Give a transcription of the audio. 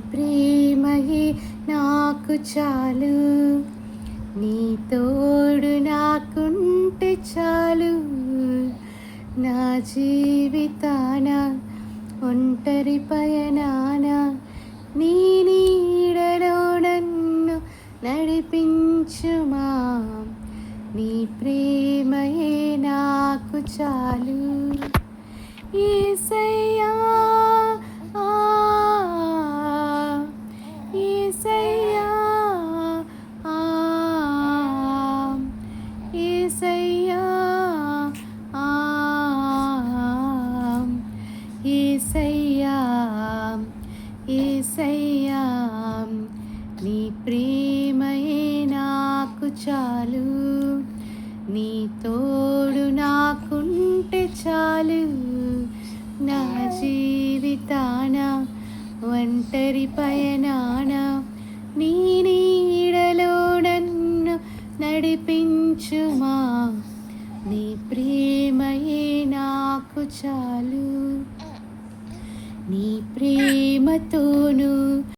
ప్రేమయే నాకు చాలు, నీ తోడు నాకుంటే చాలు. నా జీవితాన ఒంటరి పయనాన నీ నీడలో నన్ను నడిపించుమా, నీ ప్రేమయే నాకు చాలు. యేసయ్యా ఆ, యేసయ్యా ఆ, యేసయ్యా ఆ, యేసయ్యా యేసయ్యా నీ ప్రేమయే నాకు చాలు, నీ తోడు నాకుంటే చాలు. నా జీవితాన ఒంటరి పయనాన నీ నీడలో నన్ను నడిపించుమా, నీ ప్రేమయే నాకు చాలు. నీ ప్రేమతోను